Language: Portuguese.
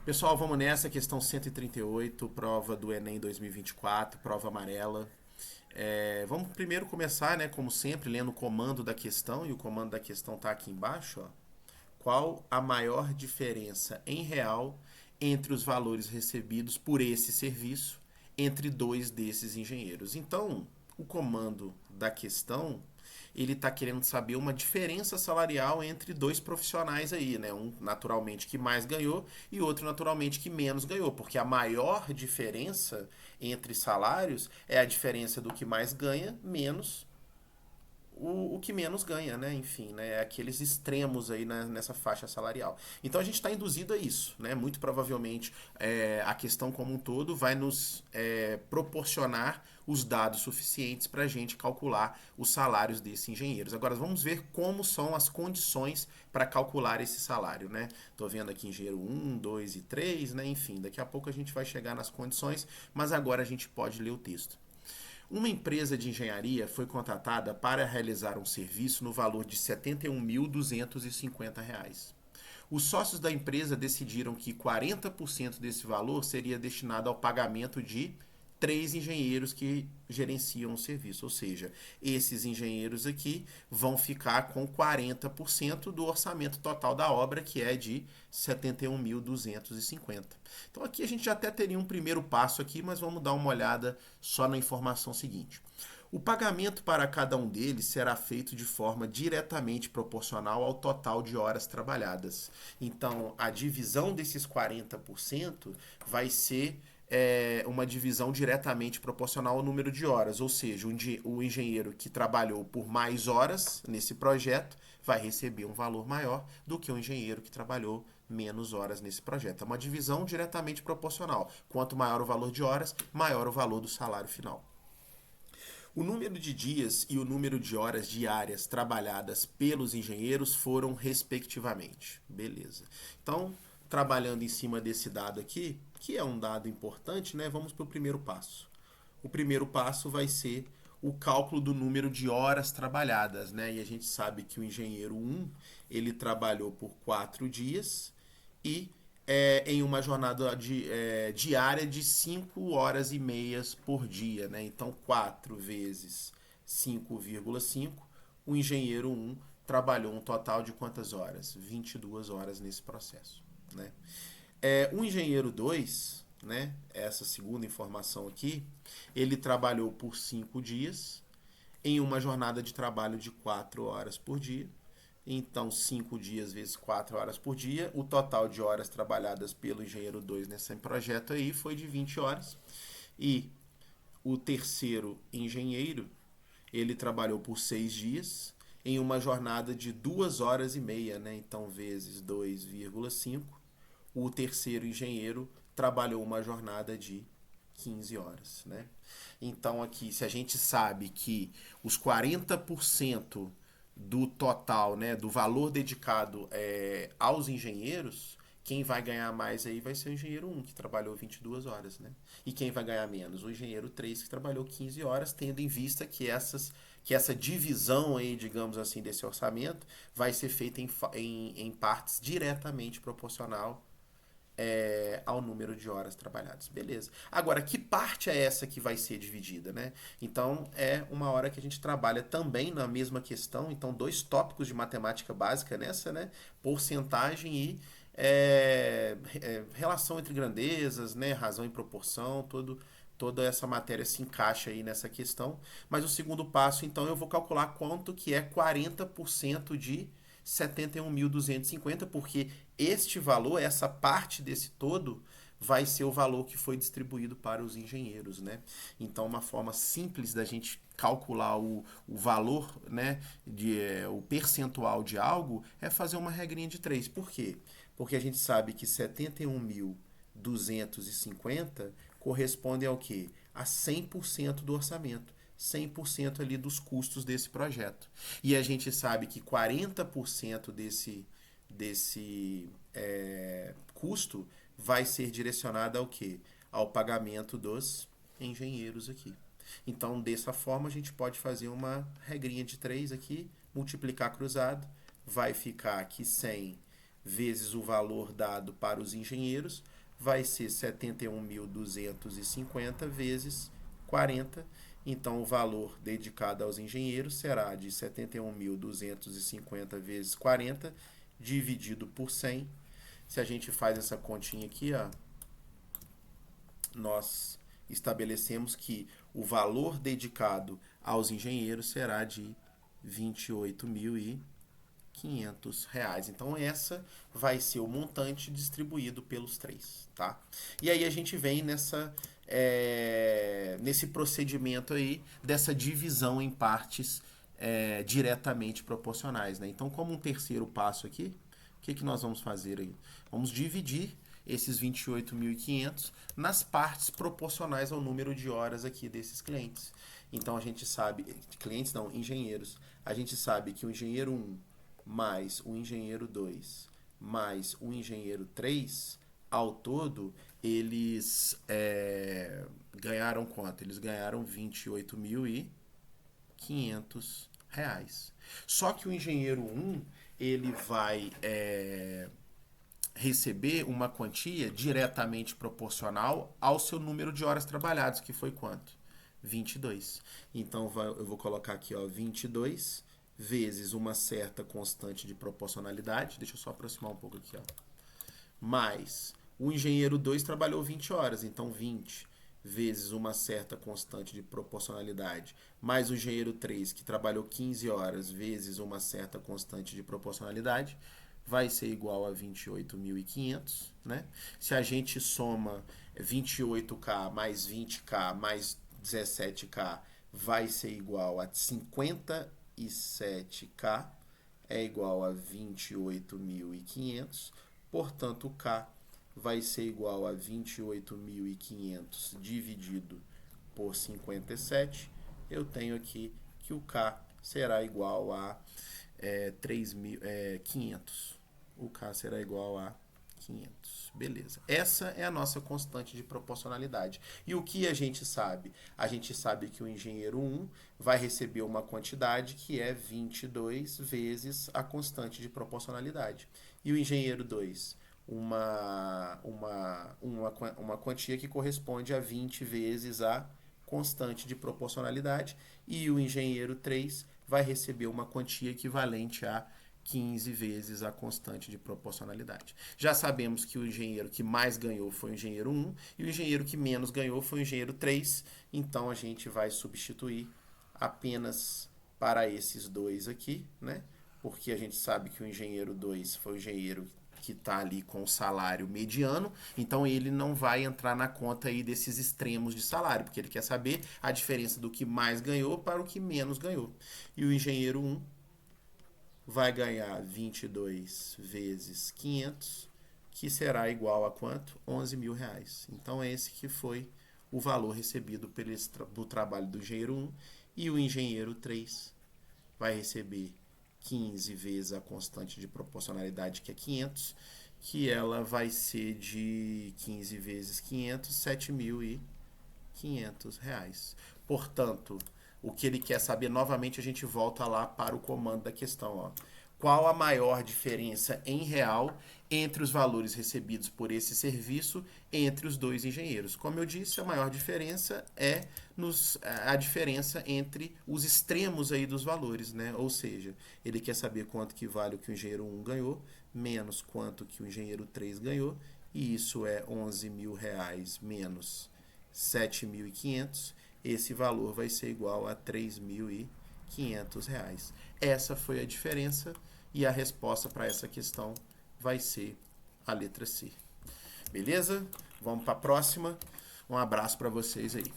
Pessoal, vamos nessa, questão 138, prova do Enem 2024, prova amarela. Vamos primeiro começar, né, como sempre, lendo o comando da questão, e o comando da questão está aqui embaixo. Ó. Qual a maior diferença em real entre os valores recebidos por esse serviço entre dois desses engenheiros? Então, o comando da questão ele está querendo saber uma diferença salarial entre dois profissionais aí, né? Um naturalmente que mais ganhou e outro naturalmente que menos ganhou, porque a maior diferença entre salários é a diferença do que mais ganha menos o que menos ganha, né? Enfim, né? Aqueles extremos aí nessa faixa salarial. Então a gente está induzido a isso, né? Muito provavelmente a questão como um todo vai nos proporcionar os dados suficientes para a gente calcular os salários desses engenheiros. Agora vamos ver como são as condições para calcular esse salário, né? Estou vendo aqui engenheiro um, 2 e 3, né? Enfim, daqui a pouco a gente vai chegar nas condições, mas agora a gente pode ler o texto. Uma empresa de engenharia foi contratada para realizar um serviço no valor de R$ 71.250. Os sócios da empresa decidiram que 40% desse valor seria destinado ao pagamento de três engenheiros que gerenciam o serviço. Ou seja, esses engenheiros aqui vão ficar com 40% do orçamento total da obra, que é de 71.250. Então aqui a gente já até teria um primeiro passo aqui, mas vamos dar uma olhada só na informação seguinte. O pagamento para cada um deles será feito de forma diretamente proporcional ao total de horas trabalhadas. Então, a divisão desses 40% vai ser uma divisão diretamente proporcional ao número de horas, ou seja, o engenheiro que trabalhou por mais horas nesse projeto vai receber um valor maior do que o engenheiro que trabalhou menos horas nesse projeto. É uma divisão diretamente proporcional. Quanto maior o valor de horas, maior o valor do salário final. O número de dias e o número de horas diárias trabalhadas pelos engenheiros foram respectivamente. Beleza. Então, trabalhando em cima desse dado aqui, que é um dado importante, né? Vamos para o primeiro passo. O primeiro passo vai ser o cálculo do número de horas trabalhadas, né? E a gente sabe que o engenheiro um ele trabalhou por 4 dias e em uma jornada diária de 5 horas e meias por dia. Né? Então, 4 vezes 5,5, o engenheiro um trabalhou um total de quantas horas? 22 horas nesse processo. Né? O engenheiro 2, né, essa segunda informação aqui, ele trabalhou por 5 dias em uma jornada de trabalho de 4 horas por dia. Então, 5 dias vezes 4 horas por dia. O total de horas trabalhadas pelo engenheiro 2 nesse projeto aí foi de 20 horas. E o terceiro engenheiro, ele trabalhou por 6 dias em uma jornada de 2 horas e meia, né? Então, vezes 2,5. O terceiro engenheiro trabalhou uma jornada de 15 horas, né? Então aqui, se a gente sabe que os 40% do total, né, do valor dedicado aos engenheiros, quem vai ganhar mais aí vai ser o engenheiro um que trabalhou 22 horas, né? E quem vai ganhar menos? O engenheiro 3 que trabalhou 15 horas, tendo em vista que essa divisão aí, digamos assim, desse orçamento vai ser feita em partes diretamente proporcional ao número de horas trabalhadas. Beleza. Agora, que parte é essa que vai ser dividida, né? Então, é uma hora que a gente trabalha também na mesma questão. Então, dois tópicos de matemática básica nessa, né? Porcentagem e relação entre grandezas, né? Razão e proporção, toda essa matéria se encaixa aí nessa questão. Mas o segundo passo, então, eu vou calcular quanto que é 40% de 71.250, porque este valor, essa parte desse todo, vai ser o valor que foi distribuído para os engenheiros, né? Então, uma forma simples da gente calcular o valor, né, o percentual de algo é fazer uma regrinha de 3. Por quê? Porque a gente sabe que 71.250 corresponde ao quê? A 100% do orçamento. 100% ali dos custos desse projeto. E a gente sabe que 40% desse custo vai ser direcionado ao quê? Ao pagamento dos engenheiros aqui. Então, dessa forma, a gente pode fazer uma regrinha de 3 aqui, multiplicar cruzado, vai ficar aqui 100 vezes o valor dado para os engenheiros, vai ser 71.250 vezes 40. Então, o valor dedicado aos engenheiros será de 71.250 vezes 40, dividido por 100. Se a gente faz essa continha aqui, ó, nós estabelecemos que o valor dedicado aos engenheiros será de R$ 28.500. Então, essa vai ser o montante distribuído pelos três, tá? E aí a gente vem nesse procedimento aí, dessa divisão em partes diretamente proporcionais, né? Então, como um terceiro passo aqui, o que nós vamos fazer aí? Vamos dividir esses 28.500 nas partes proporcionais ao número de horas aqui desses clientes. Então, a gente sabe, clientes não, engenheiros, a gente sabe que o engenheiro 1 mais o engenheiro 2 mais o engenheiro 3, ao todo, eles ganharam quanto? Eles ganharam R$ 28.500. Só que o engenheiro 1, ele vai receber uma quantia diretamente proporcional ao seu número de horas trabalhadas, que foi quanto? 22. Então, eu vou colocar aqui, ó, 22 vezes uma certa constante de proporcionalidade. Deixa eu só aproximar um pouco aqui, ó. Mais o engenheiro 2 trabalhou 20 horas, então 20 vezes uma certa constante de proporcionalidade, mais o engenheiro 3, que trabalhou 15 horas, vezes uma certa constante de proporcionalidade, vai ser igual a 28.500, né? Se a gente soma 28K mais 20K mais 17K, vai ser igual a 57K, é igual a 28.500, portanto, o K vai ser igual a 28.500 dividido por 57. Eu tenho aqui que o K será igual a 3.500. O K será igual a 500. Beleza. Essa é a nossa constante de proporcionalidade. E o que a gente sabe? A gente sabe que o engenheiro 1 vai receber uma quantidade que é 22 vezes a constante de proporcionalidade. E o engenheiro 2, uma quantia que corresponde a 20 vezes a constante de proporcionalidade. E o engenheiro 3 vai receber uma quantia equivalente a 15 vezes a constante de proporcionalidade. Já sabemos que o engenheiro que mais ganhou foi o engenheiro 1 e o engenheiro que menos ganhou foi o engenheiro 3. Então, a gente vai substituir apenas para esses dois aqui, né? Porque a gente sabe que o engenheiro 2 foi o engenheiro que está ali com o salário mediano, então ele não vai entrar na conta aí desses extremos de salário, porque ele quer saber a diferença do que mais ganhou para o que menos ganhou. E o engenheiro 1 vai ganhar 22 vezes 500, que será igual a quanto? R$ 11.000. Então, esse que foi o valor recebido do trabalho do engenheiro 1. E o engenheiro 3 vai receber 15 vezes a constante de proporcionalidade, que é 500, que ela vai ser de 15 vezes 500, R$ 7.500. Portanto, o que ele quer saber, novamente a gente volta lá para o comando da questão, ó. Qual a maior diferença em real entre os valores recebidos por esse serviço entre os dois engenheiros? Como eu disse, a maior diferença é a diferença entre os extremos aí dos valores, né? Ou seja, ele quer saber quanto que vale o que o engenheiro 1 ganhou, menos quanto que o engenheiro 3 ganhou, e isso é R$ 11.000 menos 7.500. Esse valor vai ser igual a R$ 3.500. Essa foi a diferença e a resposta para essa questão vai ser a letra C. Beleza? Vamos para a próxima. Um abraço para vocês aí.